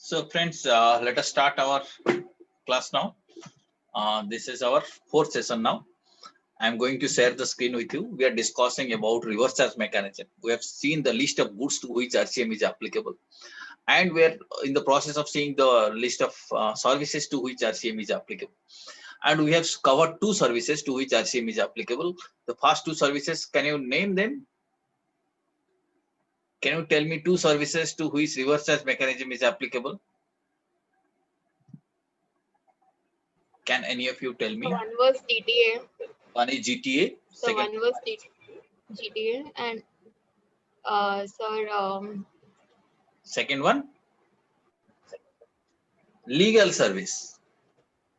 So friends, let us start our class now. This is our fourth session now. I am going to share the screen with you. We are discussing about reverse charge mechanism. We have seen the list of goods to which RCM is applicable. And we are in the process of seeing the list of services to which RCM is applicable. And we have covered two services to which RCM is applicable. The first two services, can you name them? Can you tell me two services to which reverse charge mechanism is applicable? Can any of you tell me? One was GTA. One is GTA. So Second, one was GTA and second one, legal service.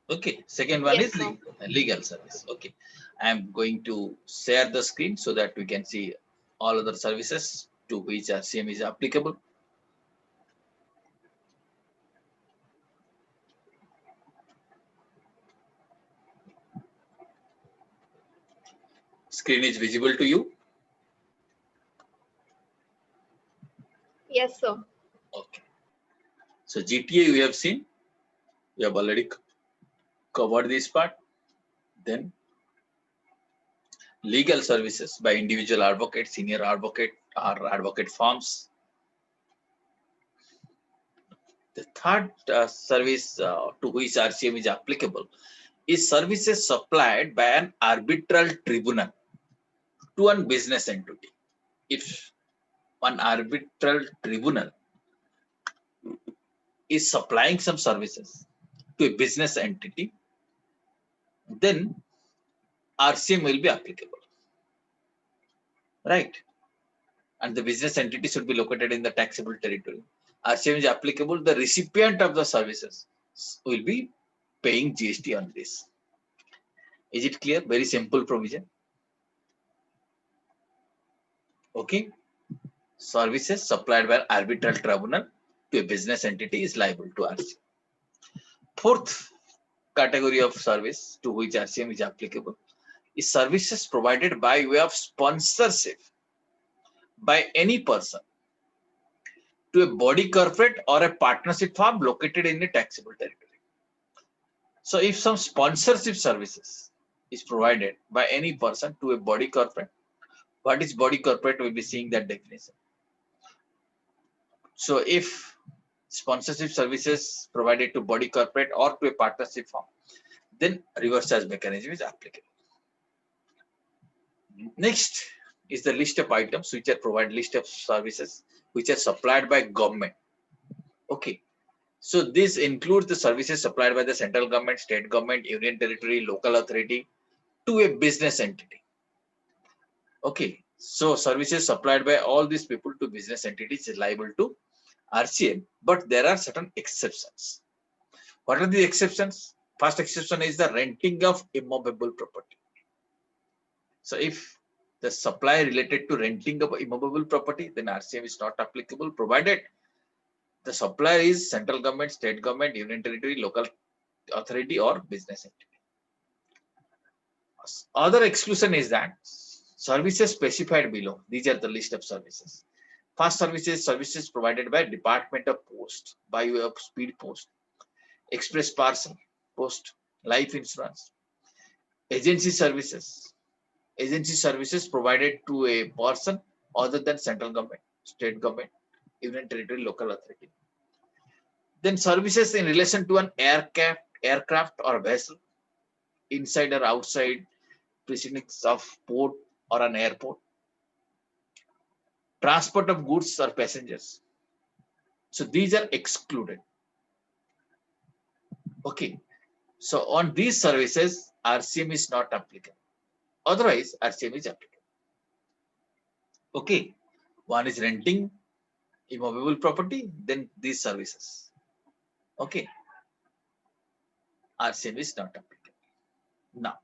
Okay. Second one yes, is sir. legal service. Okay. I am going to share the screen so that we can see all other services to which RCM is applicable. Screen is visible to you. Yes, sir. Okay. So GTA we have seen. We have already covered this part. Then legal services by individual advocate, senior advocate, or advocate firms. The third service to which RCM is applicable is services supplied by an arbitral tribunal to one business entity. If one arbitral tribunal is supplying some services to a business entity, then RCM will be applicable, right? And the business entity should be located in the taxable territory. RCM is applicable. The recipient of the services will be paying GST on this. Is it clear? Very simple provision. Okay. Services supplied by arbitral tribunal to a business entity is liable to RCM. Fourth category of service to which RCM is applicable is services provided by way of sponsorship by any person to a body corporate or a partnership firm located in a taxable territory. So if some sponsorship services is provided by any person to a body corporate, what is body corporate? We'll be seeing that definition. So if sponsorship services provided to body corporate or to a partnership firm, then reverse charge mechanism is applicable. Next is the list of items which are provided, list of services which are supplied by government. Okay. So this includes the services supplied by the central government, state government, union territory, local authority to a business entity. Okay. So services supplied by all these people to business entities is liable to RCM, but there are certain exceptions. What are the exceptions? First exception is the renting of immovable property. So if the supply related to renting of immovable property, then RCM is not applicable, provided the supplier is central government, state government, union territory, local authority, or business entity. Other exclusion is that services specified below. These are the list of services. First services provided by Department of Post by way of speed post, express parcel post, life insurance, agency services provided to a person other than central government, state government, union territory, local authority. Then services in relation to an aircraft or vessel inside or outside precincts of port or an airport. Transport of goods or passengers. So these are excluded. Okay. So on these services, RCM is not applicable. Otherwise, RCM is applicable. Okay. One is renting immovable property, then these services. Okay. RCM is not applicable. Now,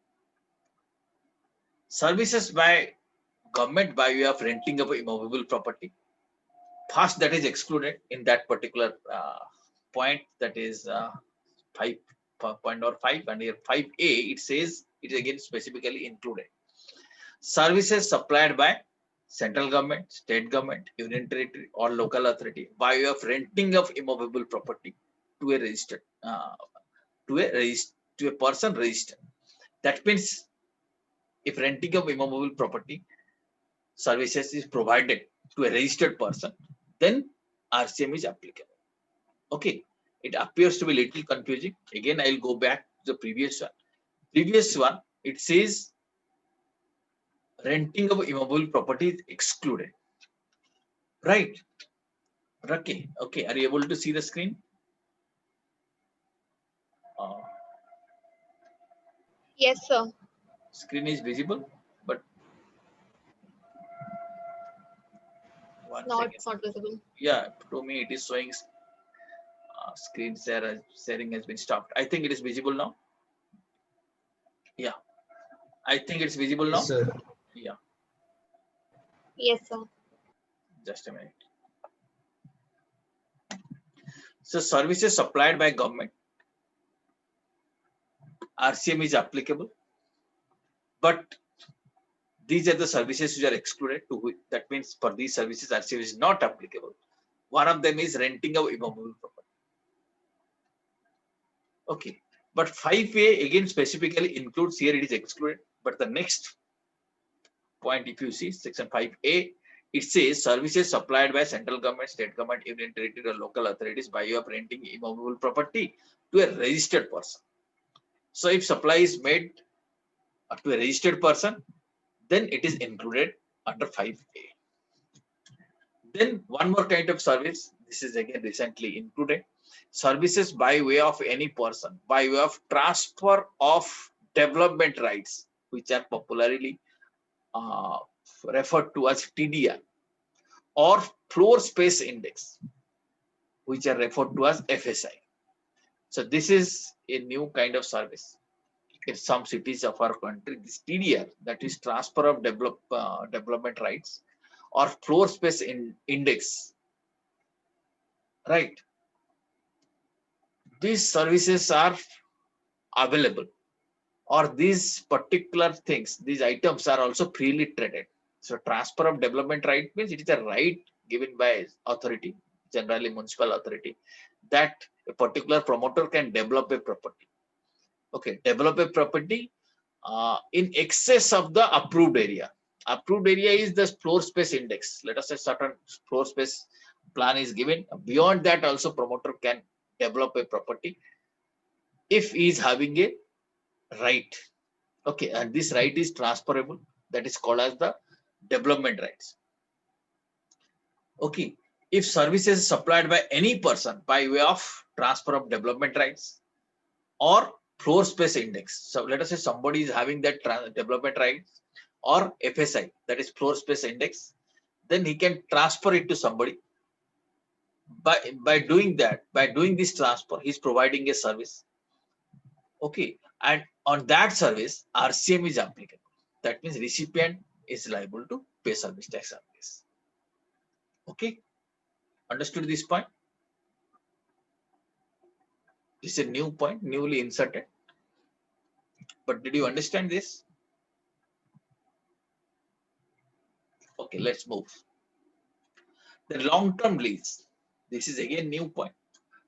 services by government by way of renting of immovable property. First, that is excluded in that particular point, that is 5.5, and here 5A, it says it is again specifically included. Services supplied by central government, state government, union territory, or local authority by way of renting of immovable property to a registered to a person registered. That means if renting of immovable property services is provided to a registered person, then RCM is applicable. Okay, it appears to be little confusing. Again, I'll go back to the previous one. Previous one, it says renting of immovable property is excluded. Right. Okay. Okay. Are you able to see the screen? Uh, Yes, sir. Screen is visible, but one Not second. not visible. Yeah, to me it is showing screen sharing has been stopped. I think it is visible now. Yeah, I think it's visible Yes, now. sir. Yeah, Yes, sir. just a minute. So services supplied by government, RCM is applicable, but these are the services which are excluded. That means for these services, RCM is not applicable. One of them is renting of immovable property. Okay, but 5A again specifically includes, here it is excluded, but the next point, if you see section 5A, it says services supplied by central government, state government, union territory, or local authorities by way of renting immovable property to a registered person. So if supply is made to a registered person, then it is included under 5A. Then one more kind of service, this is again recently included, services by way of any person, by way of transfer of development rights, which are popularly referred to as TDR, or floor space index, which are referred to as FSI. So this is a new kind of service. In some cities of our country, this TDR, that is transfer of development rights, or floor space index, right? These services are available, or these particular things, these items are also freely traded. So transfer of development right means it is a right given by authority, generally municipal authority, that a particular promoter can develop a property. Okay, develop a property in excess of the approved area. Approved area is the floor space index. Let us say certain floor space plan is given. Beyond that, also promoter can develop a property if he is having a right. Okay, and this right is transferable. That is called as the development rights. Okay, if services supplied by any person by way of transfer of development rights or floor space index. So let us say somebody is having that development rights or FSI, that is floor space index, then he can transfer it to somebody. By doing that, by doing this transfer, he's providing a service. Okay, and on that service, RCM is applicable. That means recipient is liable to pay service tax on this. Okay, understood this point? This is a new point, newly inserted. But did you understand this? Okay, let's move. The long-term lease. This is again new point.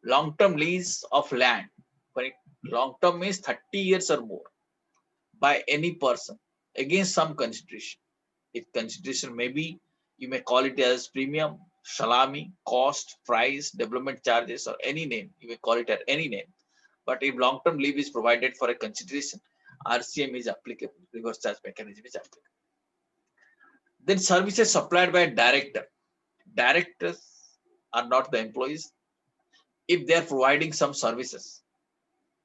Long-term lease of land. Long-term means 30 years or more by any person against some consideration. If consideration maybe, you may call it as premium, salami, cost, price, development charges, or any name. You may call it at any name. But if long-term leave is provided for a consideration, RCM is applicable. Reverse charge mechanism is applicable. Then services supplied by a director. Directors are not the employees. If they are providing some services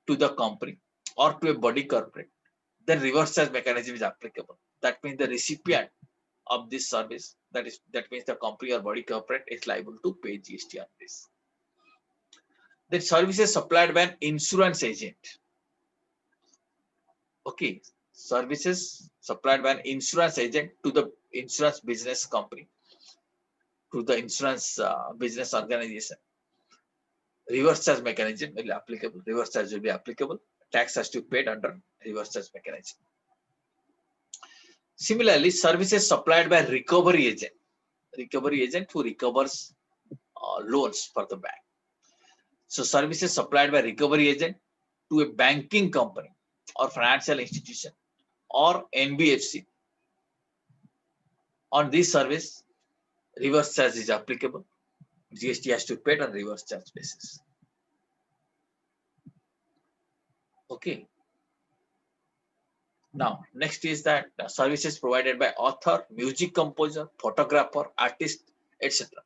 to the company or to a body corporate, then reverse charge mechanism is applicable. That means the recipient of this service, that means the company or body corporate, is liable to pay GST on this. Then services supplied by an insurance agent. Okay, services supplied by an insurance agent to the insurance business company, to the insurance business organization. Reverse charge mechanism will be applicable. Reverse charge will be applicable. Tax has to be paid under reverse charge mechanism. Similarly, services supplied by recovery agent who recovers loans for the bank. So services supplied by recovery agent to a banking company or financial institution or NBFC. On this service, reverse charge is applicable. GST has to be paid on reverse charge basis. Okay. Now, next is that services provided by author, music composer, photographer, artist, etc.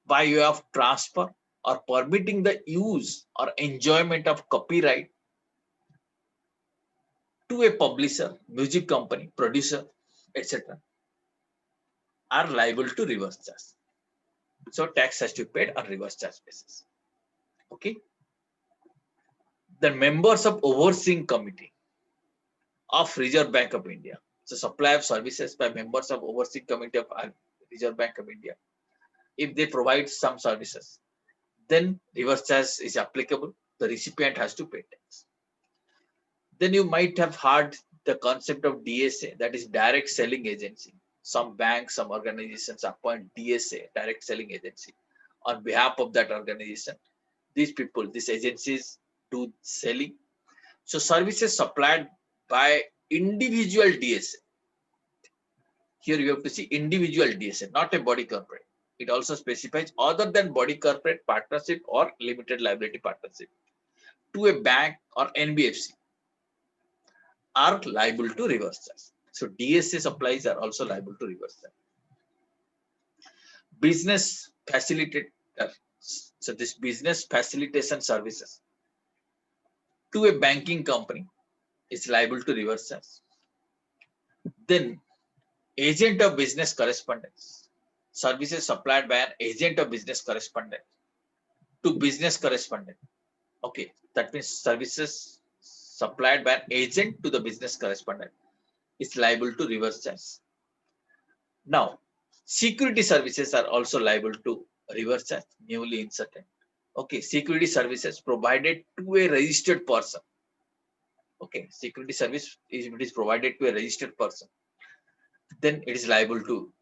by way of transfer or permitting the use or enjoyment of copyright to a publisher, music company, producer, etc. are liable to reverse charge. So tax has to be paid on reverse charge basis. Okay. The members of overseeing committee of Reserve Bank of India. So supply of services by members of overseeing committee of Reserve Bank of India. If they provide some services, then reverse charge is applicable. The recipient has to pay tax. Then you might have heard the concept of DSA, that is direct selling agency. Some banks, some organizations appoint DSA, direct selling agency, on behalf of that organization. These people, these agencies do selling. So services supplied by individual DSA. Here you have to see individual DSA, not a body corporate. It also specifies other than body corporate, partnership or limited liability partnership to a bank or NBFC are liable to reverse charge. So DSA supplies are also liable to reverse charge. Business facilitator. So this business facilitation services to a banking company is liable to reverse charge. Then agent of business correspondence. Services supplied by an agent of business correspondent to business correspondent. Okay, that means services supplied by an agent to the business correspondent is liable to reverse charge. Now, security services are also liable to reverse charge, newly inserted. Okay, security services provided to a registered person. Okay, security service is, it is provided to a registered person, then it is liable to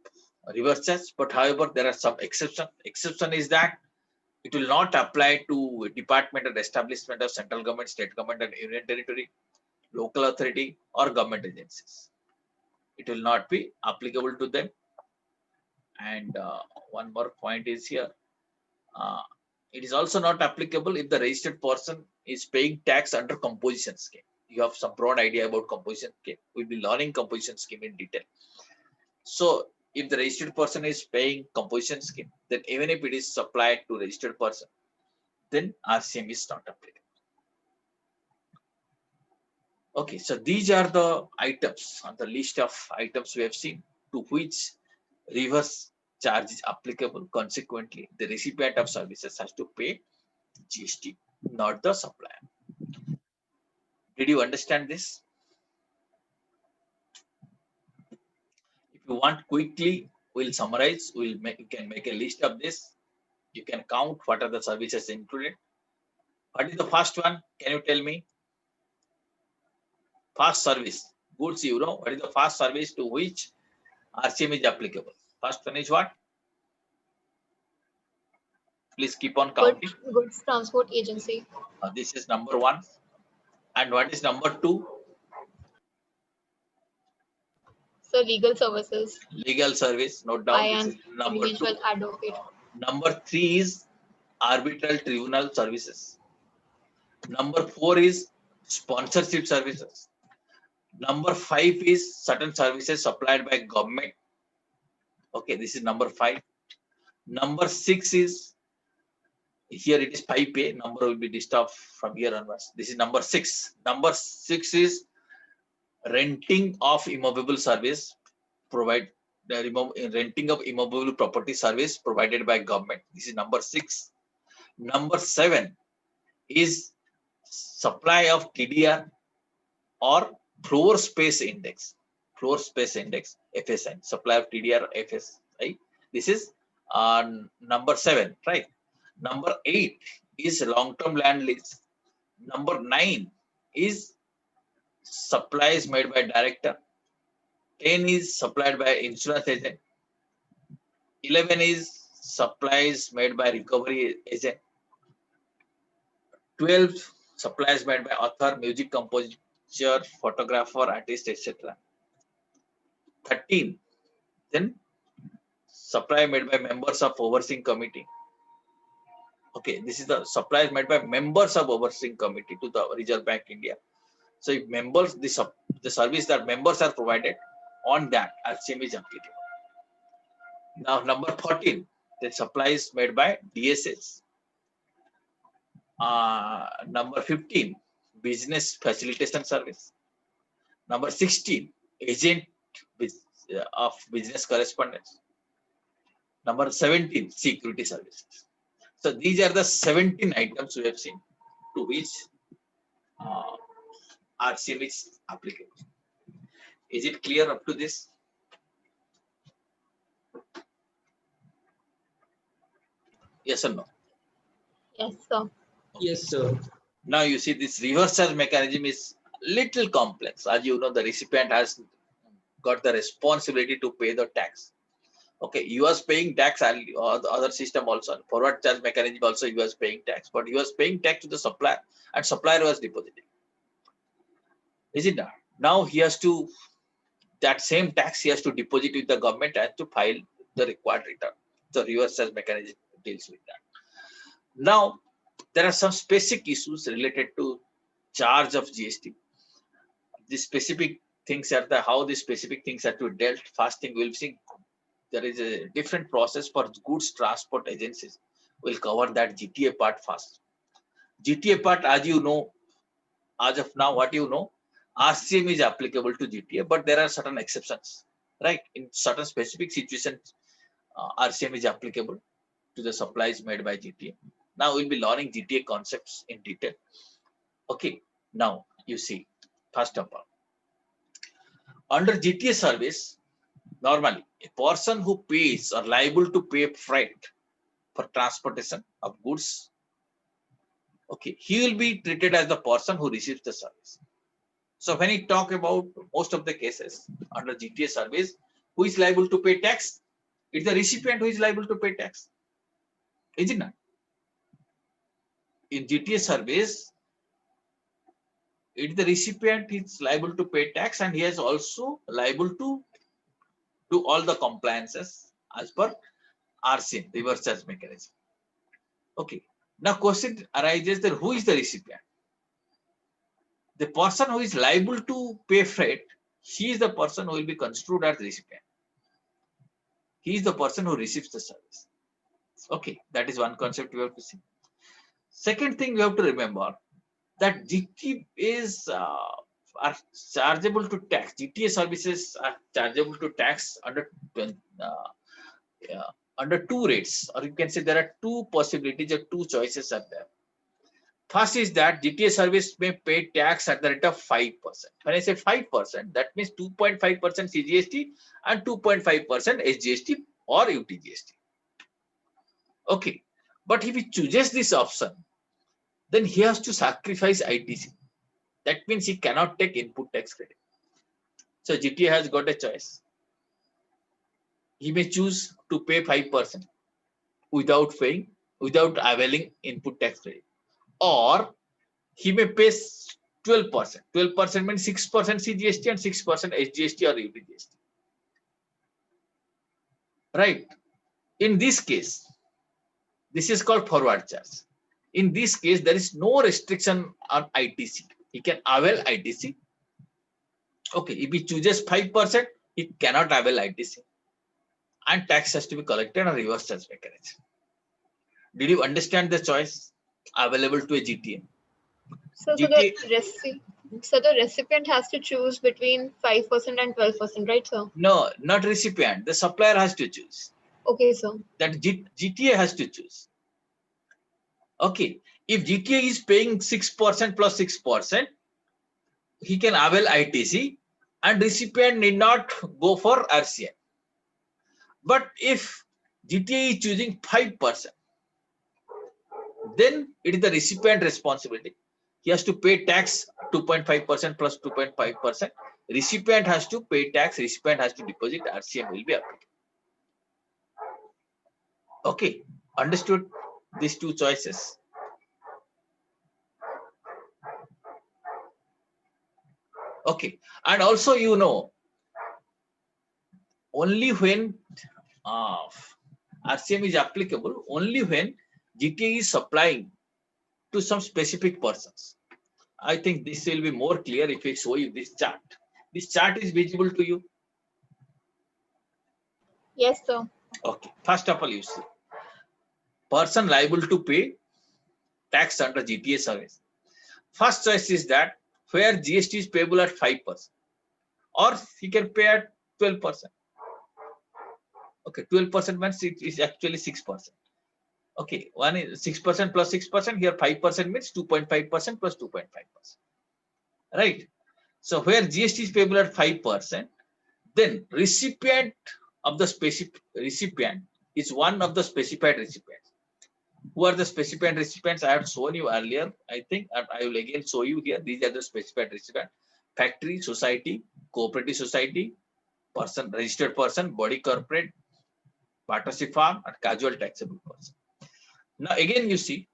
reverse charge. But however, there are some exceptions. Exception is that it will not apply to department or establishment of central government, state government, and union territory, local authority, or government agencies. It will not be applicable to them. And one more point is here. It is also not applicable if the registered person is paying tax under composition scheme. You have some broad idea about composition scheme. We'll be learning composition scheme in detail. So if the registered person is paying composition scheme, then even if it is supplied to registered person, then RCM is not applicable. Okay, so these are the items on the list of items we have seen to which reverse charge is applicable. Consequently, the recipient of services has to pay GST, not the supplier. Did you understand this? If you want quickly, we'll summarize. You can make a list of this. You can count what are the services included. What is the first one? Can you tell me? Fast service. Goods, you know, what is the fast service to which RCM is applicable? First one is what? Please keep on counting. Goods Transport Agency. This is number one. And what is number two? So legal services. Legal service. Note I down. This am is number individual two. advocate. Number three is arbitral tribunal services. Number four is sponsorship services. Number five is certain services supplied by government. Okay, this is number five. Number six is, here it is 5A, number will be disturbed from here onwards. This is number six. Number six is renting of immovable service, renting of immovable property service provided by government. This is number six. Number seven is supply of TDR or floor space index. Floor space index, FSI, supply of TDR FSI. This is number seven, right? Number eight is long-term land lease. Number nine is supplies made by director. 10 is supplied by insurance agent. 11 is supplies made by recovery agent. 12 supplies made by author, music composer, photographer, artist, etc. 13 then supply made by members of overseeing committee. Okay, this is the supplies made by members of overseeing committee to the Reserve Bank India. So if members, the service that members are provided, on that RCM is applicable. Now number 14, the supplies made by DSS. Number 15, business facilitation service. Number 16, agent of business correspondence. Number 17, security services. So these are the 17 items we have seen to which RCM is applicable. Is it clear up to this? Yes or no? Yes, sir. Yes, sir. Now you see this reverse charge mechanism is little complex. As you know, the recipient has got the responsibility to pay the tax. Okay, you was paying tax, or the other system also, forward charge mechanism also you was paying tax, but you was paying tax to the supplier and supplier was depositing. Is it not? Now he has to, that same tax he has to deposit with the government and to file the required return. The reverse charge mechanism deals with that. Now, there are some specific issues related to charge of GST. The specific things are how the specific things are to be dealt. First thing we'll see, there is a different process for goods transport agencies. We'll cover that GTA part first. GTA part, as you know, as of now, what you know, RCM is applicable to GTA, but there are certain exceptions, right? In certain specific situations, RCM is applicable to the supplies made by GTA. Now we'll be learning GTA concepts in detail. Okay, now you see, first of all, under GTA service, normally a person who pays or liable to pay freight for transportation of goods, okay, he will be treated as the person who receives the service. So when we talk about most of the cases under GTA service, who is liable to pay tax? It's the recipient who is liable to pay tax. Is it not? In GTA service, it's the recipient is liable to pay tax and he is also liable to do all the compliances as per RCM, reverse charge mechanism. Okay. Now question arises that who is the recipient? The person who is liable to pay freight, he is the person who will be construed as recipient. He is the person who receives the service. Okay, that is one concept we have to see. Second thing we have to remember that GTA is are chargeable to tax. GTA services are chargeable to tax under two rates, or you can say there are two possibilities or two choices are there. First is that GTA service may pay tax at the rate of 5%. When I say 5%, that means 2.5% CGST and 2.5% SGST or UTGST. Okay, but if he chooses this option, then he has to sacrifice ITC. That means he cannot take input tax credit. So GTA has got a choice. He may choose to pay 5% without availing input tax credit, or he may pay 12%. 12% means 6% CGST and 6% SGST or UTGST. Right? In this case, this is called forward charge. In this case, there is no restriction on ITC. He can avail ITC. Okay, if he chooses 5%, he cannot avail ITC. And tax has to be collected on reverse charge mechanism. Did you understand the choice available to a GTA? So the recipient has to choose between 5% and 12%, right, sir? No, not recipient. The supplier has to choose. Okay, sir. That GTA has to choose. Okay, if GTA is paying 6% plus 6%, he can avail ITC and recipient need not go for RCM. But if GTA is choosing 5%, then it is the recipient responsibility. He has to pay tax 2.5% plus 2.5%. recipient has to pay tax, recipient has to deposit, RCM will be applicable. Okay, understood these two choices. Okay, and also only when RCM is applicable, only when GTA is supplying to some specific persons. I think this will be more clear if I show you this chart. This chart is visible to you. Yes, sir. Okay, first of all, you see person liable to pay tax under GTA service. First choice is that where GST is payable at 5%, or he can pay at 12%. Okay, 12% means it is actually 6%. Okay, one is 6% plus 6%. Here 5% means 2.5% plus 2.5%. Right. So where GST is payable at 5%, then recipient of the specific recipient is one of the specified recipients. Who are the specified recipients? I have shown you earlier, I think, and I will again show you here. These are the specified recipients: factory, society, cooperative society, person, registered person, body corporate, partnership firm, and casual taxable person. Now again, you see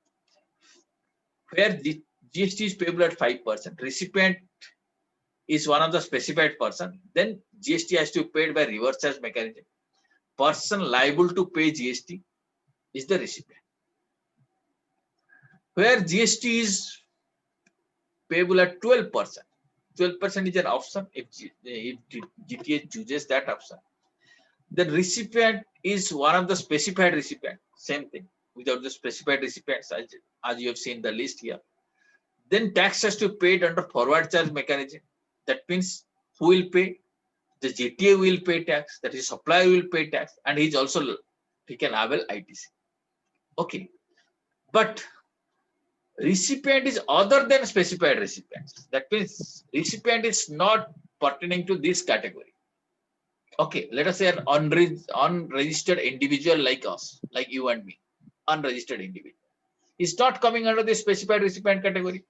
where the GST is payable at 5%, recipient is one of the specified person, then GST has to be paid by reverse charge mechanism. Person liable to pay GST is the recipient. Where GST is payable at 12%, 12% is an option if GTA chooses that option. The recipient is one of the specified recipient, same thing, without the specified recipients, as you have seen the list here. Then tax has to be paid under forward charge mechanism. That means who will pay? The GTA will pay tax, that is supplier will pay tax, and he can avail ITC. Okay, but recipient is other than specified recipients. That means recipient is not pertaining to this category. Okay, let us say an unregistered individual like us, like you and me, unregistered individual, is not coming under the specified recipient category.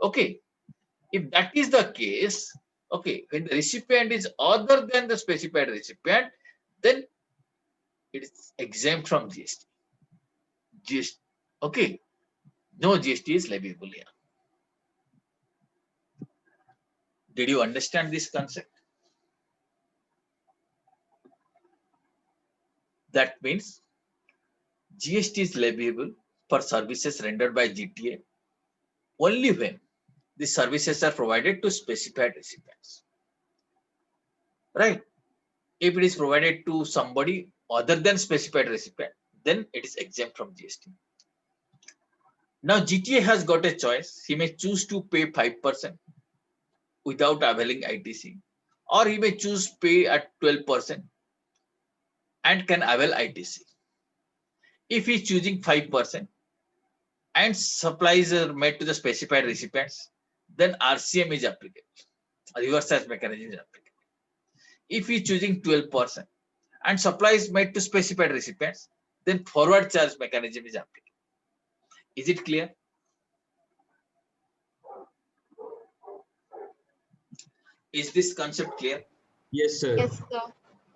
Okay, if that is the case, okay, when the recipient is other than the specified recipient, then it is exempt from GST. GST, okay, no GST is leviable here. Did you understand this concept? That means GST is leviable for services rendered by GTA only when the services are provided to specified recipients. Right? If it is provided to somebody other than specified recipient, then it is exempt from GST. Now GTA has got a choice. He may choose to pay 5% without availing ITC, or he may choose pay at 12% and can avail ITC. If he is choosing 5% and supplies are made to the specified recipients, then RCM is applicable. A reverse charge mechanism is applicable. If he is choosing 12% and supplies made to specified recipients, then forward charge mechanism is applicable. Is it clear? Is this concept clear? Yes, sir. Yes, sir.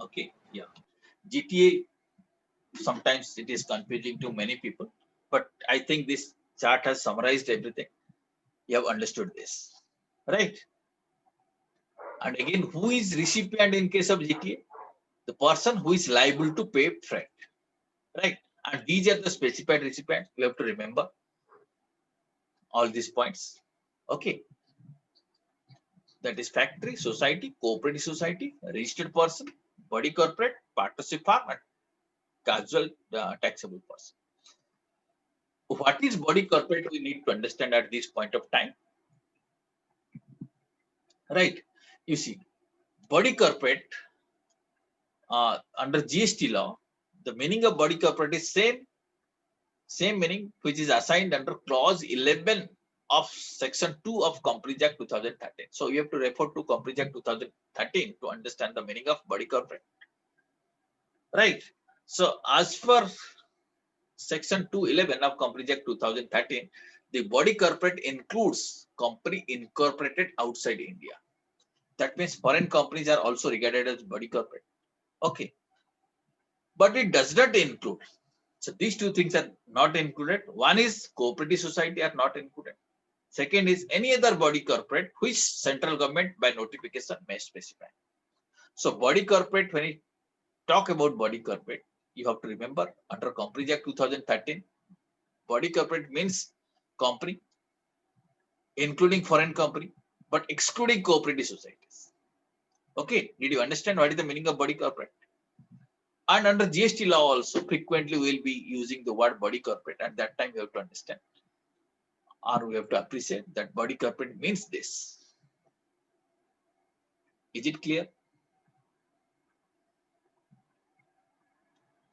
Okay, yeah. GTA, sometimes it is confusing to many people, but I think this chart has summarized everything. You have understood this, right? And again, who is recipient in case of GTA? The person who is liable to pay freight, right? And these are the specified recipients. You have to remember all these points. Okay. That is factory, society, cooperative society, registered person, body corporate, partnership firm, and casual taxable person. What is body corporate? We need to understand at this point of time. Right. You see, body corporate under GST law, the meaning of body corporate is same meaning which is assigned under clause 11 of section 2 of Companies Act 2013. So you have to refer to Companies Act 2013 to understand the meaning of body corporate. Right. So as per section 211 of Companies Act 2013, the body corporate includes company incorporated outside India. That means foreign companies are also regarded as body corporate. Okay, but it does not include. So these two things are not included. One is cooperative society are not included. Second is any other body corporate which central government by notification may specify. So body corporate, when you talk about body corporate, you have to remember under Companies Act 2013, body corporate means company, including foreign company, but excluding cooperative societies. Okay, did you understand what is the meaning of body corporate? And under GST law also frequently we will be using the word body corporate. At that time we have to understand or we have to appreciate that body corporate means this. Is it clear?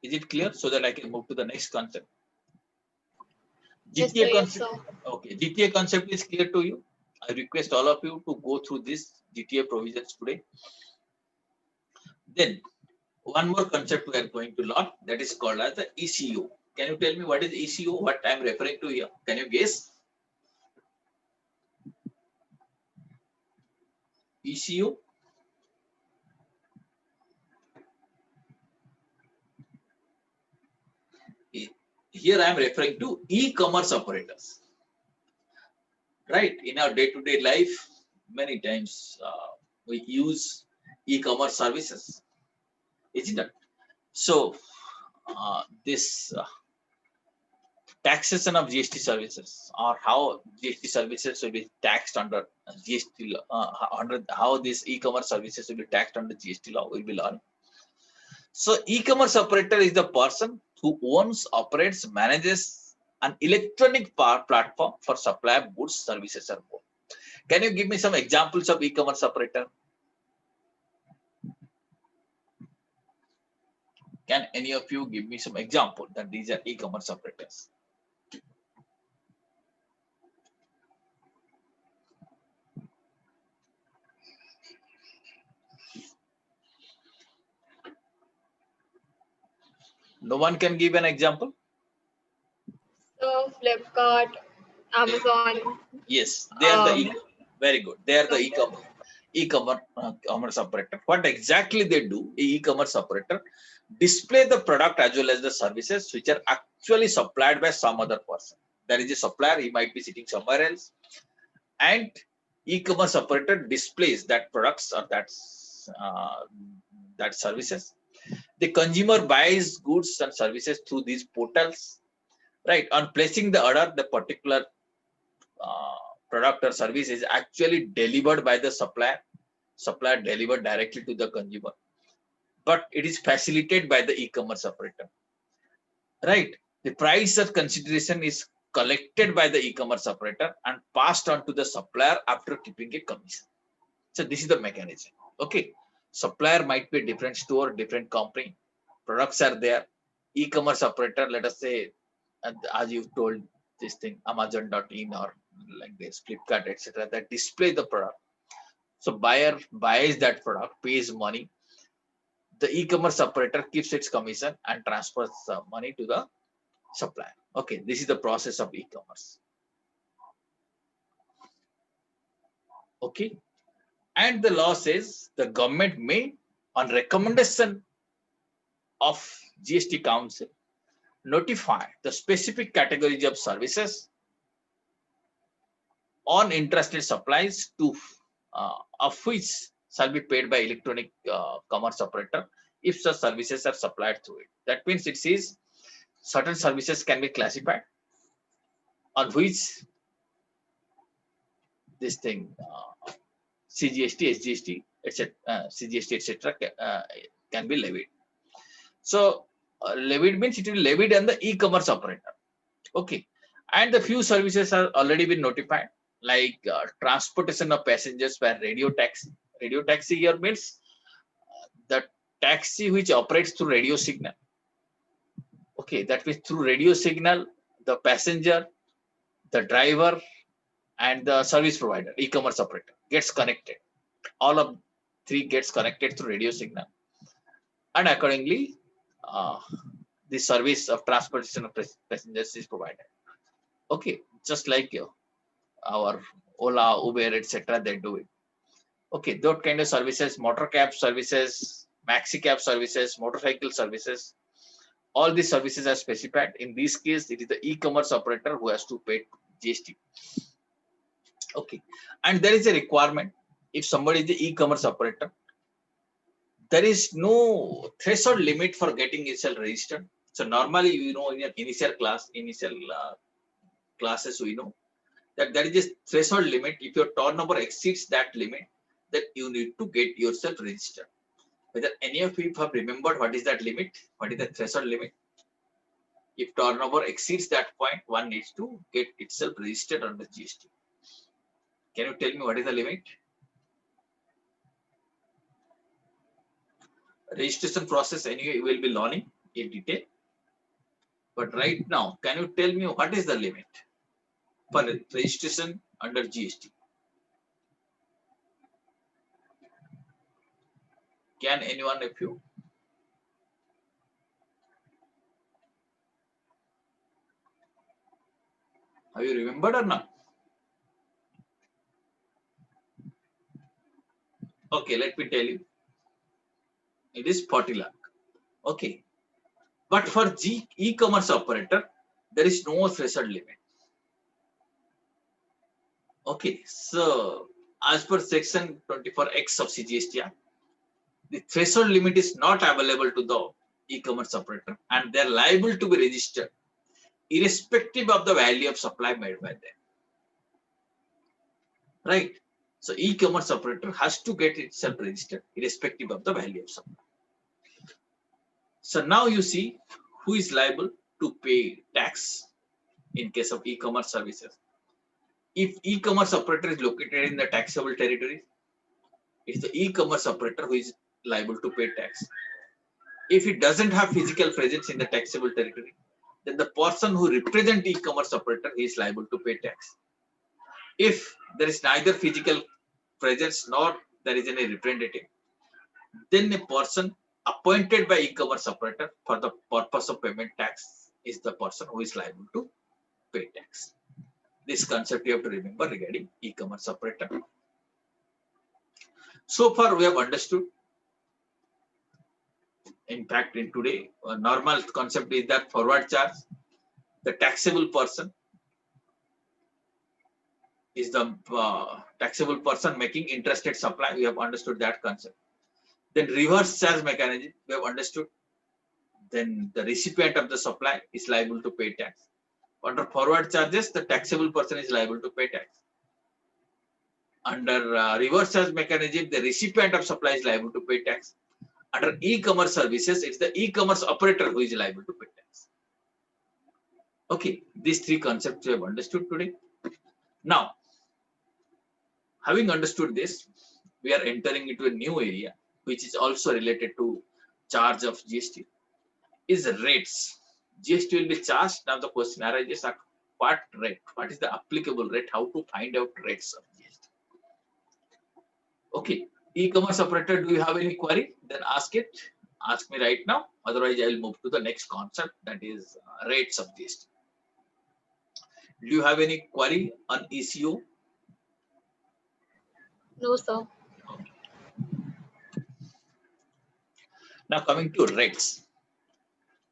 Is it clear? So that I can move to the next concept. Yes, GTA sir. Yes, concept. sir. Okay, GTA concept is clear to you. I request all of you to go through this GTA provisions today. Then one more concept we are going to learn, that is called as the ECO. Can you tell me what is ECO? What I am referring to here? Can you guess? ECO. Here I am referring to e-commerce operators. Right, in our day-to-day life, many times we use e-commerce services, isn't it? So this taxation of GST services, or how GST services will be taxed under GST under how this e-commerce services will be taxed under GST law will be learned. So e-commerce operator is the person who owns, operates, manages an electronic platform for supply of goods, services, or both. Can you give me some examples of e-commerce operator? Can any of you give me some example that these are e-commerce operators? No one can give an example? So Flipkart, Amazon. Yes, they are the very good. They are the Okay. e-commerce operator. What exactly they do? E-commerce operator display the product as well as the services which are actually supplied by some other person. There is a supplier, he might be sitting somewhere else, and e-commerce operator displays that products or that services. The consumer buys goods and services through these portals, right? On placing the order, the particular product or service is actually delivered by the supplier delivered directly to the consumer, but it is facilitated by the e-commerce operator, right? The price of consideration is collected by the e-commerce operator and passed on to the supplier after keeping a commission. So this is the mechanism. Okay, supplier might be a different store, different company, products are there. E-commerce operator, let us say, as you told this thing, Amazon.in or like this, Flipkart, etc., that display the product. So buyer buys that product, pays money. The e-commerce operator keeps its commission and transfers money to the supplier. Okay, this is the process of e-commerce. Okay, and the law says the government may, on recommendation of GST Council, notify the specific categories of services on interested supplies to of which shall be paid by electronic commerce operator if such services are supplied through it. That means it says certain services can be classified on which this thing CGST, SGST, etc., CGST, etc., can be levied. So levied means it will be levied on the e-commerce operator. Okay, and the few services are already been notified, like transportation of passengers by radio taxi. Radio taxi here means the taxi which operates through radio signal. Okay, that means through radio signal, the passenger, the driver, and the service provider, e-commerce operator gets connected. All of three gets connected through radio signal, and accordingly, the service of transportation of passengers is provided. Okay, just like our Ola, Uber, etc., they do it. Okay, that kind of services, motor cab services, maxi cab services, motorcycle services, all these services are specified. In this case, it is the e-commerce operator who has to pay GST. Okay, and there is a requirement. If somebody is the e-commerce operator, there is no threshold limit for getting itself registered. So normally, you know, in your initial classes, we know that there is a threshold limit. If your turnover exceeds that limit, then you need to get yourself registered. Whether any of you have remembered what is that limit? What is the threshold limit? If turnover exceeds that point, one needs to get itself registered on the GST. Can you tell me what is the limit? Registration process anyway you will be learning in detail. But right now, can you tell me what is the limit for registration under GST? Can anyone of you? Have you remembered or not? Okay, let me tell you. It is 40 lakh. Okay. But for e-commerce operator, there is no threshold limit. Okay. So as per section 24X of CGST Act, the threshold limit is not available to the e-commerce operator and they are liable to be registered irrespective of the value of supply made by them. Right? So e-commerce operator has to get itself registered irrespective of the value of supply. So now you see who is liable to pay tax in case of e-commerce services. If e-commerce operator is located in the taxable territory, it's the e-commerce operator who is liable to pay tax. If it doesn't have physical presence in the taxable territory, then the person who represents e-commerce operator is liable to pay tax. If there is neither physical presence nor there is any representative, then a person appointed by e-commerce operator for the purpose of payment tax is the person who is liable to pay tax. This concept you have to remember regarding e-commerce operator. So far we have understood. In fact, in today, a normal concept is that forward charge, the taxable person is the taxable person making interested supply. We have understood that concept. Then reverse charge mechanism, we have understood. Then the recipient of the supply is liable to pay tax. Under forward charges, the taxable person is liable to pay tax. Under reverse charge mechanism, the recipient of supply is liable to pay tax. Under e-commerce services, it's the e-commerce operator who is liable to pay tax. Okay, these three concepts we have understood today. Now, having understood this, we are entering into a new area, which is also related to charge of GST, is rates. GST will be charged. Now the question arises at what rate? What is the applicable rate? How to find out rates of GST? Okay, e-commerce operator, do you have any query? Then ask it. Ask me right now. Otherwise, I will move to the next concept, that is rates of GST. Do you have any query on ECO? No, sir. Now coming to rates.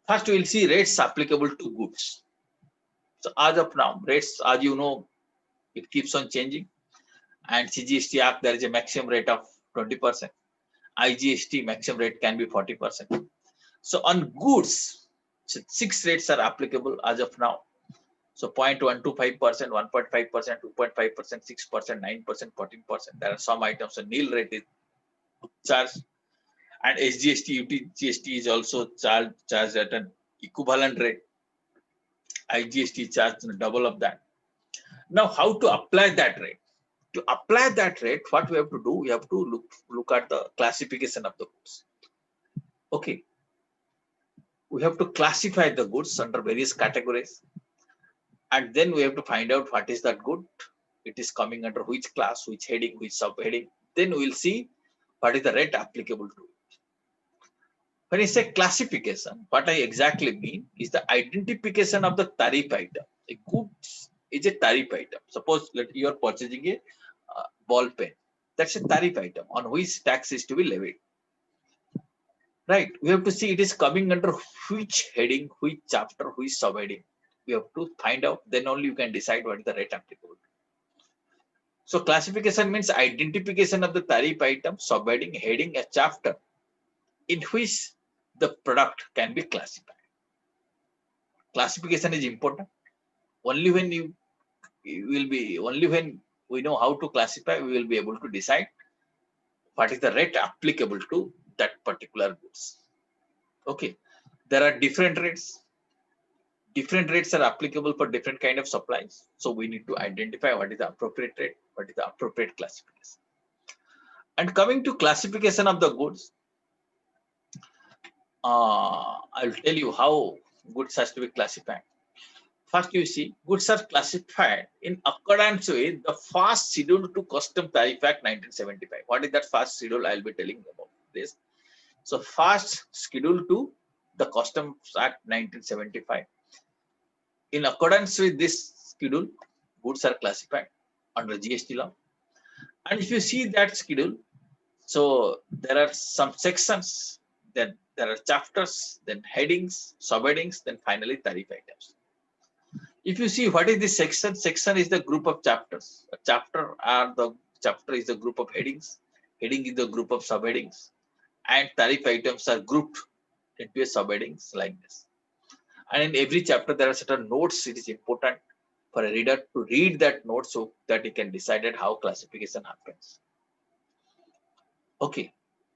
First, we will see rates applicable to goods. So as of now, rates, as you know, it keeps on changing. And CGST Act, there is a maximum rate of 20%. IGST maximum rate can be 40%. So on goods, 6 rates are applicable as of now. So 0.125%, 1.5%, 2.5%, 6%, 9%, 14%. There are some items, so nil rate is charged. And SGST, UTGST is also charged at an equivalent rate. IGST charged double of that. Now, how to apply that rate? To apply that rate, what we have to do, we have to look at the classification of the goods. Okay. We have to classify the goods under various categories. And then we have to find out what is that good. It is coming under which class, which heading, which subheading. Then we will see what is the rate applicable to it. When I say classification, what I exactly mean is the identification of the tariff item. A goods is a tariff item. Suppose you are purchasing a ball pen. That's a tariff item on which tax is to be levied. Right? We have to see it is coming under which heading, which chapter, which subheading. We have to find out. Then only you can decide what is the rate applicable. So classification means identification of the tariff item, subheading, heading, a chapter in which the product can be classified. Classification is important. Only when only when we know how to classify, we will be able to decide what is the rate applicable to that particular goods. Okay, there are different rates. Different rates are applicable for different kind of supplies. So we need to identify what is the appropriate rate, what is the appropriate classification. And coming to classification of the goods, I'll tell you how goods has to be classified. First, you see, goods are classified in accordance with the first schedule to Custom Tariff Act 1975. What is that first schedule? I'll be telling about this. So, first schedule to the Customs Act 1975. In accordance with this schedule, goods are classified under GST law. And if you see that schedule, so there are some sections, then there are chapters, then headings, subheadings, then finally tariff items. If you see what is this section, section is the group of chapters. A chapter is the group of headings, heading is the group of subheadings, and tariff items are grouped into a subheadings like this. And in every chapter there are certain notes. It is important for a reader to read that note so that he can decide how classification happens. Okay,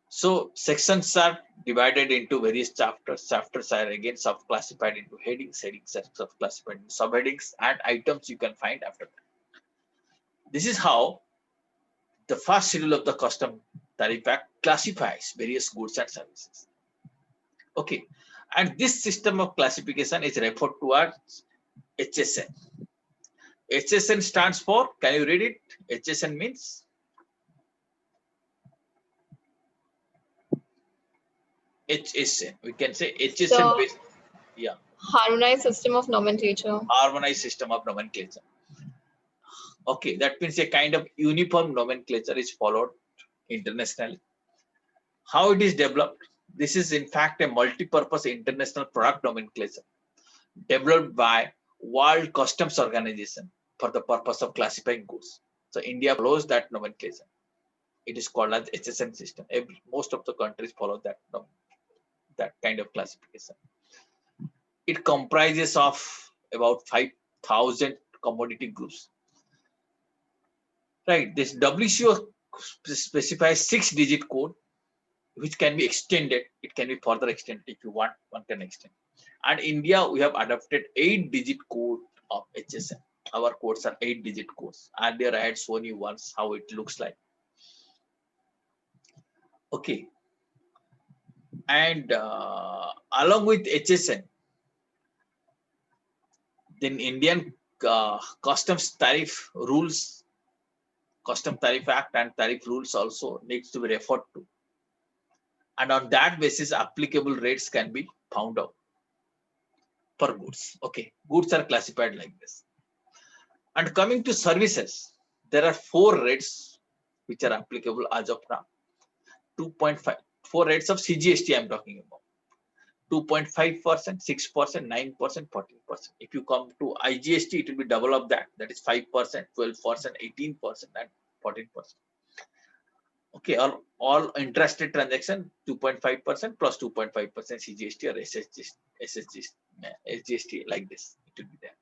so sections are divided into various chapters. Chapters are again sub-classified into headings. Headings are sub-classified into subheadings, and items you can find after that. This is how the first schedule of the Custom Tariff Act classifies various goods and services. Okay, and this system of classification is referred to as HSN. HSN stands for, can you read it? HSN means HSN. We can say HSN So, based, yeah. harmonized system of nomenclature. Harmonized system of nomenclature. Okay, that means a kind of uniform nomenclature is followed internationally. How it is developed? This is in fact a multi-purpose international product nomenclature developed by World Customs Organization for the purpose of classifying goods. So India follows that nomenclature. It is called as HSN system. Most of the countries follow that kind of classification. It comprises of about 5,000 commodity groups. Right, this WCO specifies 6-digit code, which can be extended. It can be further extended if you want, one can extend. And India, we have adopted 8-digit code of HSN. Our codes are 8-digit codes. Earlier, I had shown you once how it looks like. Okay. And along with HSN, then Indian customs tariff rules, Custom Tariff Act and tariff rules also needs to be referred to. And on that basis, applicable rates can be found out for goods. Okay, goods are classified like this. And coming to services, there are 4 rates which are applicable as of now. 2.5, 4 rates of CGST I'm talking about. 2.5%, 6%, 9%, 14%. If you come to IGST, it will be double of that. That is 5%, 12%, 18%, and 14%. Okay, all interested transaction 2.5% plus 2.5% CGST or SGST like this. It will be there.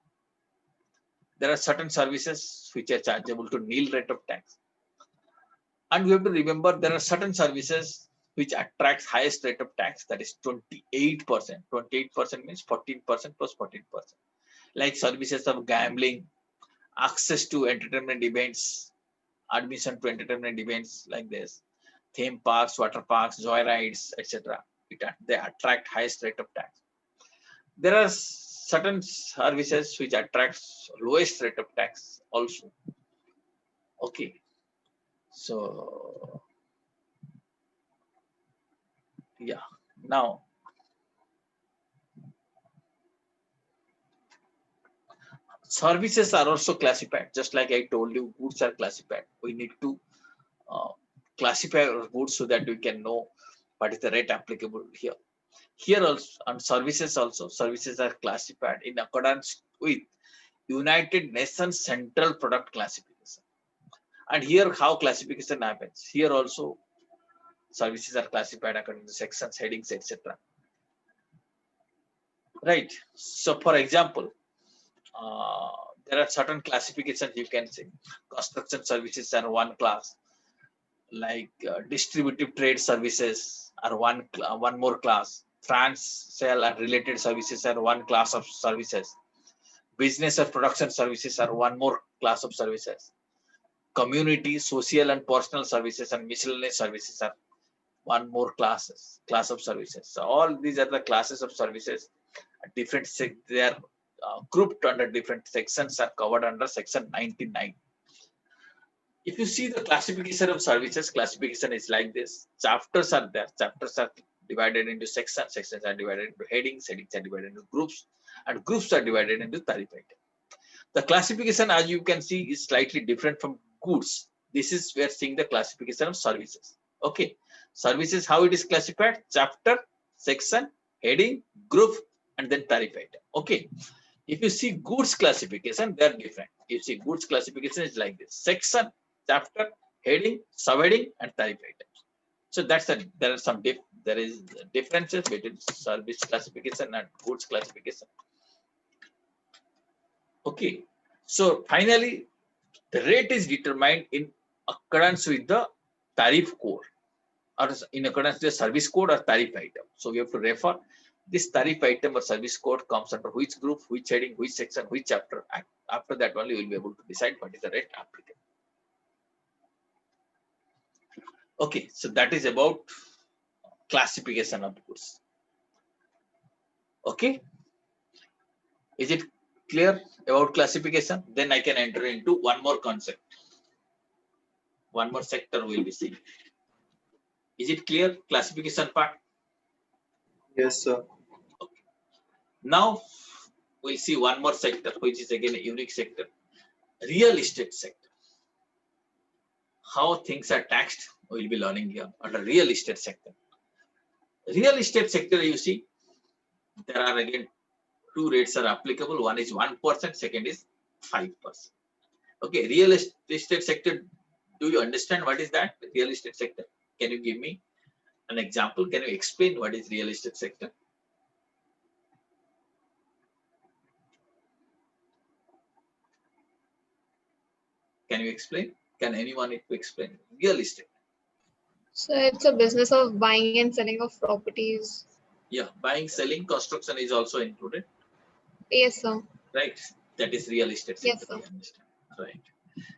There are certain services which are chargeable to nil rate of tax. And we have to remember there are certain services which attracts highest rate of tax, that is 28%. 28% means 14% plus 14%. Like services of gambling, access to entertainment events, admission to entertainment events like this, theme parks, water parks, joy rides, etc. They attract highest rate of tax. There are certain services which attracts lowest rate of tax also. Okay, so yeah, now services are also classified. Just like I told you, goods are classified. We need to classify our goods so that we can know what is the rate applicable here. Here also on services also, services are classified in accordance with United Nations Central Product Classification. And here how classification happens. Here also services are classified according to sections, headings, etc. Right. So for example, there are certain classifications you can see. Construction services are one class, like distributive trade services are one more class. Financial and related services are one class of services. Business or production services are one more class of services. Community, social and personal services and miscellaneous services are one more class of services. So all these are the classes of services. Different they are grouped under different sections, are covered under section 99. If you see the classification of services, classification is like this. Chapters are there. Chapters are divided into sections. Sections are divided into headings. Headings are divided into groups, and groups are divided into tariff item. The classification, as you can see, is slightly different from goods. This is where seeing the classification of services. Okay, services, how it is classified: chapter, section, heading, group, and then tariff item. Okay. If you see goods classification, they are different. You see goods classification is like this: section, chapter, heading, subheading, and tariff items. So that's there are some there is differences between service classification and goods classification. Okay. So finally, the rate is determined in accordance with the tariff code, or in accordance with the service code or tariff item. So we have to refer this tariff item or service code comes under which group, which heading, which section, which chapter. After that only we will be able to decide what is the rate applicable. Okay, so that is about classification of goods. Okay, is it clear about classification? Then I can enter into one more concept. One more sector we will be seeing. Is it clear, classification part? Yes, sir. Okay. Now we'll see one more sector, which is again a unique sector: real estate sector. How things are taxed, we'll be learning here under real estate sector. Real estate sector, you see, there are again two rates are applicable. One is 1%, second is 5%. Okay, real estate sector, do you understand what is that? Real estate sector. Can you give me an example? Can you explain what is real estate sector? Can you explain? Can anyone explain real estate? So it's a business of buying and selling of properties. Yeah, buying, selling, construction is also included. Yes, sir. Right, that is real estate sector. Yes, sir. Right.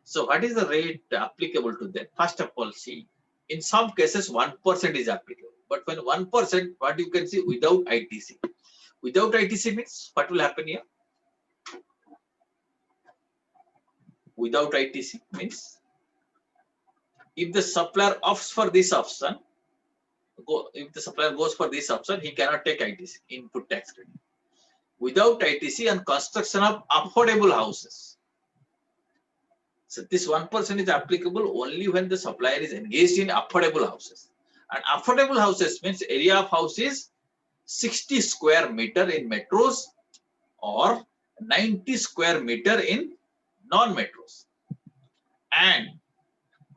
So what is the rate applicable to that? First of all, see, in some cases 1% is applicable, but when 1%, what you can see without ITC. Without ITC means what will happen here? Without ITC means if the supplier opts for this option, if the supplier goes for this option, he cannot take ITC, input tax credit. Without ITC and construction of affordable houses. So this 1% is applicable only when the supplier is engaged in affordable houses. And affordable houses means area of house is 60 square meter in metros or 90 square meter in non-metros. And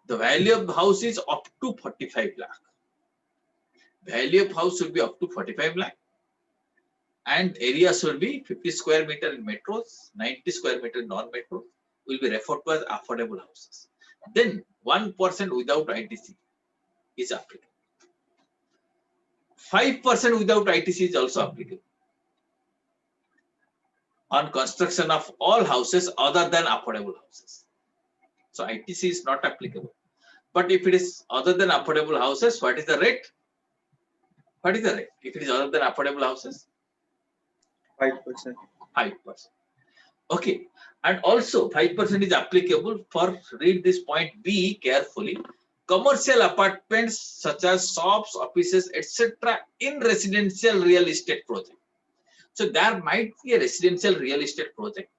the value of the house is up to 45 lakh. Value of house should be up to 45 lakh. And area should be 50 square meter in metros, 90 square meter in non-metros, will be referred to as affordable houses. Then 1% without ITC is applicable. 5% without ITC is also applicable on construction of all houses other than affordable houses. So ITC is not applicable. But if it is other than affordable houses, what is the rate? What is the rate? If it is other than affordable houses? 5%. 5%. Okay. And also 5% is applicable for, read this point B carefully, commercial apartments such as shops, offices, etc. in residential real estate project. So there might be a residential real estate project.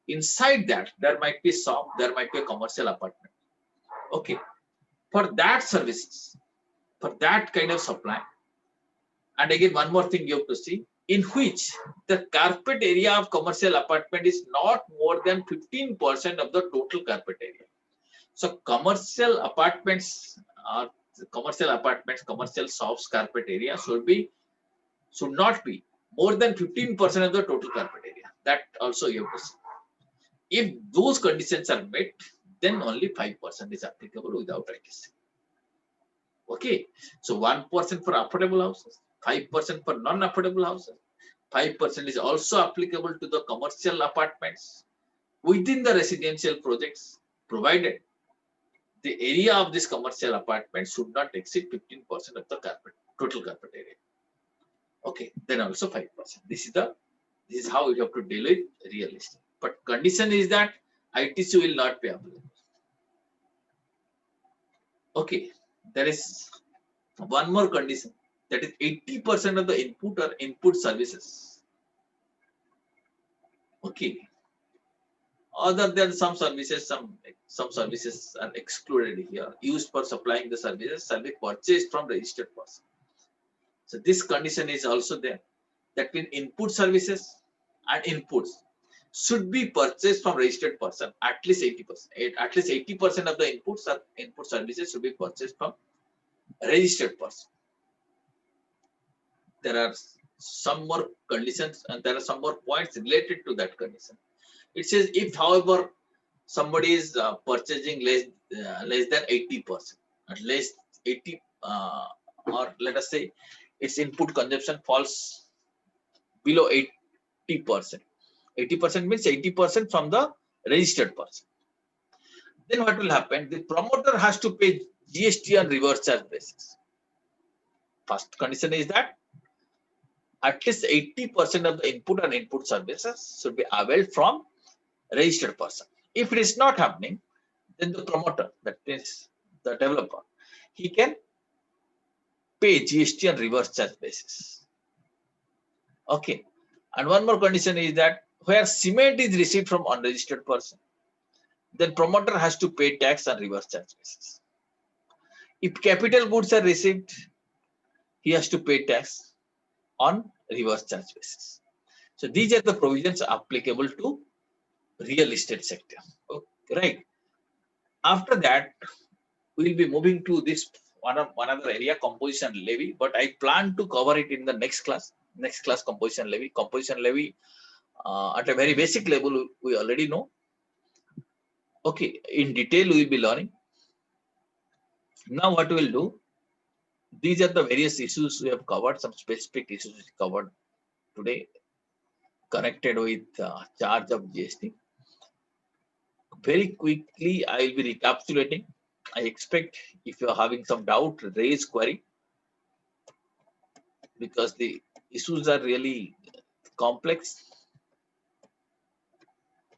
Inside that, there might be shop, there might be a commercial apartment. Okay. For that services, for that kind of supply. And again, one more thing you have to see, in which the carpet area of commercial apartment is not more than 15% of the total carpet area. So commercial apartments, commercial shops carpet area should not be more than 15% of the total carpet area. That also you have to see. If those conditions are met, then only 5% is applicable without ITC. Okay, so 1% for affordable houses, 5% for non-affordable houses, 5% is also applicable to the commercial apartments within the residential projects, provided the area of this commercial apartment should not exceed 15% of the total carpet area. Okay, then also 5%. This is how you have to deal with real estate. But condition is that ITC will not be available. Okay, there is one more condition, that is 80% of the input or input services. Okay, other than some services, some services are excluded here, used for supplying the services shall be purchased from registered person. So this condition is also there, that means input services and inputs should be purchased from registered person, at least 80%. At least 80% of the inputs or input services should be purchased from registered person. There are some more conditions and there are some more points related to that condition. It says, if however somebody is purchasing less than 80%, at least 80, or let us say its input consumption falls below 80%. 80% means 80% from the registered person. Then what will happen? The promoter has to pay GST on reverse charge basis. First condition is that at least 80% of the input and input services should be availed from registered person. If it is not happening, then the promoter, that is the developer, he can pay GST on reverse charge basis. Okay. And one more condition is that where cement is received from unregistered person, then promoter has to pay tax on reverse charge basis. If capital goods are received, he has to pay tax on reverse charge basis. So these are the provisions applicable to real estate sector. Okay, right. After that, we will be moving to this one other area, composition levy, but I plan to cover it in the next class. Next class, composition levy. Composition levy at a very basic level we already know. Okay, in detail we will be learning. Now what we will do, these are the various issues we have covered, some specific issues covered today connected with charge of GST. Very quickly I will be recapitulating. I expect if you are having some doubt, raise query, because the issues are really complex.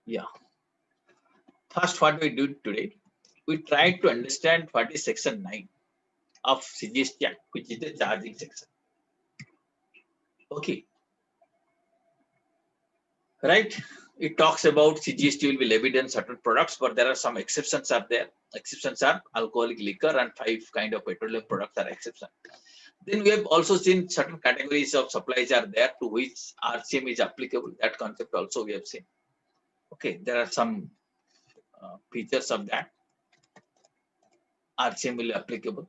Yeah. First, what we did today, we tried to understand what is section 9 of CGST Act, which is the charging section. Okay. Right. It talks about CGST will be levied on certain products, but there are some exceptions are there. Exceptions are alcoholic liquor and 5 kind of petroleum products are exception. Then we have also seen certain categories of supplies are there to which RCM is applicable. That concept also we have seen. Okay, there are some features of that. RCM will be applicable.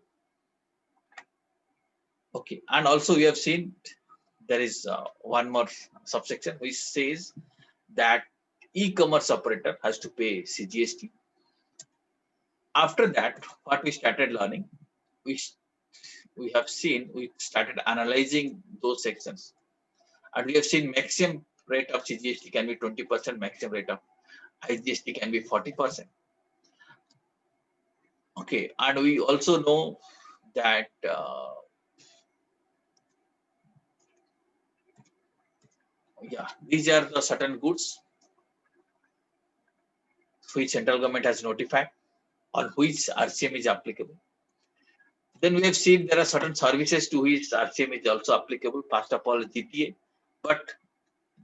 Okay, and also we have seen there is one more subsection which says that e-commerce operator has to pay CGST. After that, what we started learning, we started analyzing those sections, and we have seen maximum rate of CGST can be 20%, maximum rate of IGST can be 40%. Okay, and we also know that these are the certain goods which central government has notified, on which RCM is applicable. Then we have seen there are certain services to which RCM is also applicable. First of all, GTA, but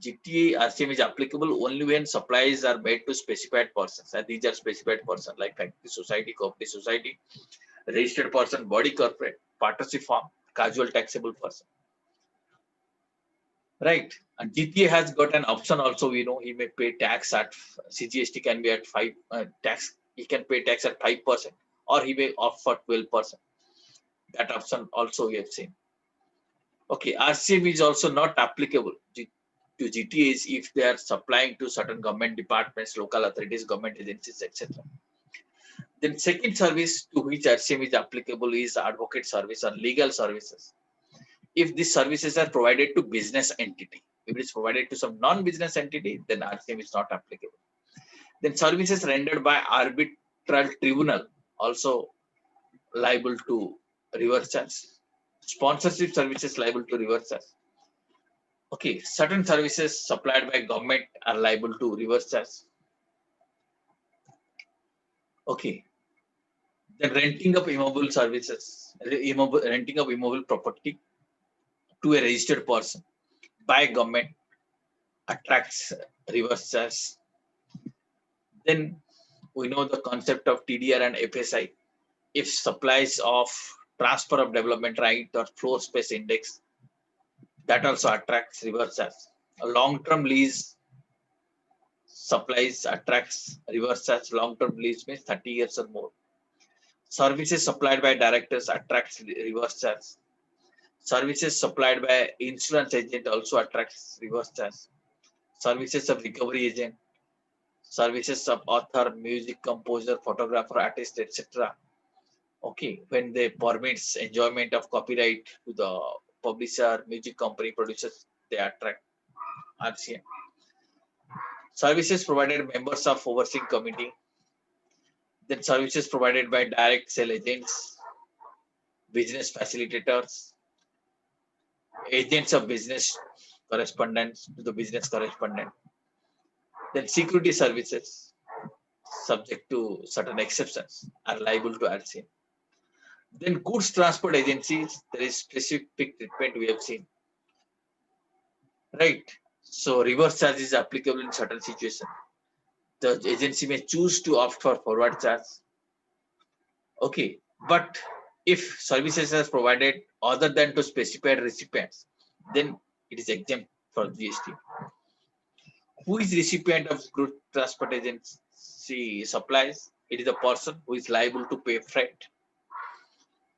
GTA RCM is applicable only when supplies are made to specified persons, and these are specified persons like factory society, cooperative society, registered person, body corporate, partnership firm, casual taxable person. Right. And GTA has got an option also, he may pay tax at CGST can be at 5 tax, he can pay tax at 5%, or he may opt for 12%. That option also we have seen. Okay, RCM is also not applicable to GTAs if they are supplying to certain government departments, local authorities, government agencies, etc. Then second service to which RCM is applicable is advocate service or legal services. If these services are provided to business entity, if it is provided to some non-business entity, then RCM is not applicable. Then services rendered by arbitral tribunal also liable to reverse charge. Sponsorship services liable to reverse charge. Okay, certain services supplied by government are liable to reverse charge. Okay, then renting of immobile services, renting of immobile property to a registered person by government attracts reverse charge. Then we know the concept of TDR and FSI. If supplies of transfer of development right or floor space index, that also attracts reverse charge. A long-term lease supplies attracts reverse charge. Long-term lease means 30 years or more. Services supplied by directors attracts reverse charge. Services supplied by insurance agent also attracts reverse charge. Services of recovery agent, services of author, music composer, photographer, artist, etc. Okay, when they permits enjoyment of copyright to the publisher, music company, producers, they attract RCM. Services provided members of overseeing committee, then services provided by direct sale agents, business facilitators, agents of business correspondents to the business correspondent, then security services subject to certain exceptions are liable to RCM. Then goods transport agencies, there is specific treatment we have seen. Right. So reverse charge is applicable in certain situations. The agency may choose to opt for forward charge. Okay. But if services are provided other than to specified recipients, then it is exempt for GST. Who is recipient of goods transport agency supplies? It is the person who is liable to pay freight.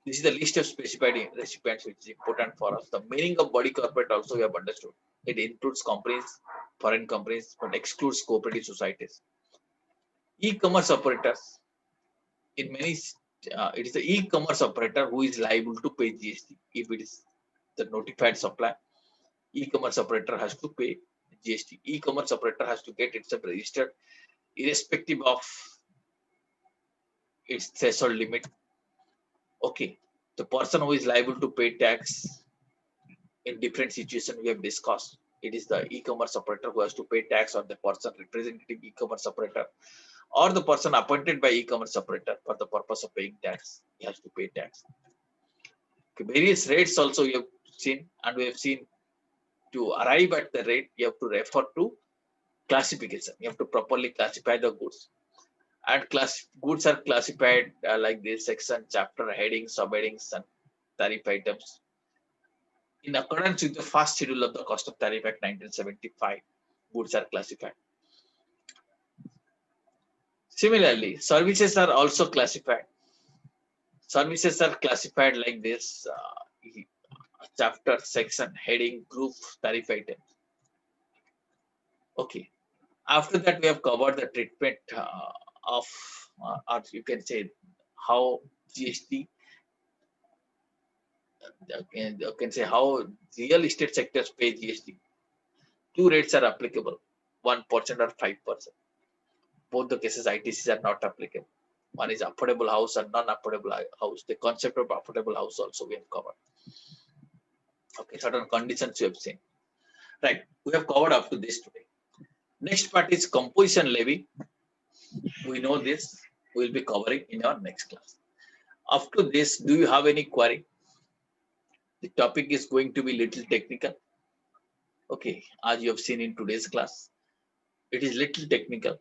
This is the list of specified recipients, which is important for us. The meaning of body corporate also we have understood. It includes companies, foreign companies, but excludes cooperative societies. E-commerce operators, in many, it is the e-commerce operator who is liable to pay GST. If it is the notified supply, e-commerce operator has to pay GST. E-commerce operator has to get itself registered irrespective of its threshold limit. Okay, the person who is liable to pay tax in different situations we have discussed. It is the e-commerce operator who has to pay tax, or the person representing e-commerce operator, or the person appointed by e-commerce operator for the purpose of paying tax. He has to pay tax. Okay, various rates also we have seen, and we have seen to arrive at the rate, you have to refer to classification. You have to properly classify the goods. And goods are classified like this: section, chapter, heading, subheadings, and tariff items. In accordance with the first schedule of the Cost of Tariff Act 1975, goods are classified. Similarly, services are also classified. Services are classified like this: chapter, section, heading, group, tariff items. Okay. After that, we have covered the treatment of, or you can say, how GST, you can say how real estate sectors pay GST. Two rates are applicable, 1% or 5%. Both the cases ITCs are not applicable. One is affordable house and non-affordable house. The concept of affordable house also we have covered. Okay, certain conditions we have seen. Right, we have covered up to this today. Next part is composition levy. We know this. We will be covering in our next class. After this, do you have any query? The topic is going to be little technical. Okay, as you have seen in today's class, it is little technical.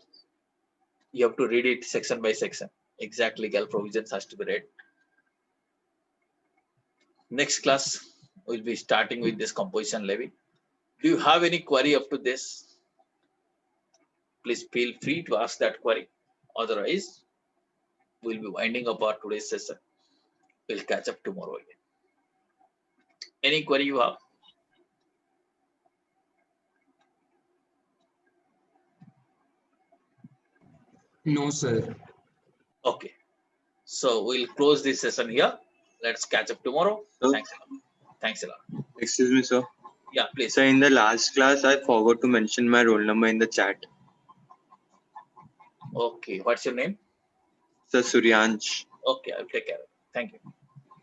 You have to read it section by section. Exact legal provisions has to be read. Next class, we'll be starting with this composition levy. Do you have any query up to this? Please feel free to ask that query. Otherwise, we'll be winding up our today's session. We'll catch up tomorrow again. Any query you have? No, sir. Okay. So we'll close this session here. Let's catch up tomorrow. Sir. Thanks a lot. Thanks a lot. Excuse me, sir. Yeah, please. So in the last class, I forgot to mention my roll number in the chat. Okay. What's your name? Sir Suryansh. Okay, I'll take care of it. Thank you.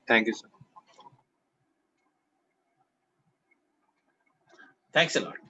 Thank you, sir. Thanks a lot.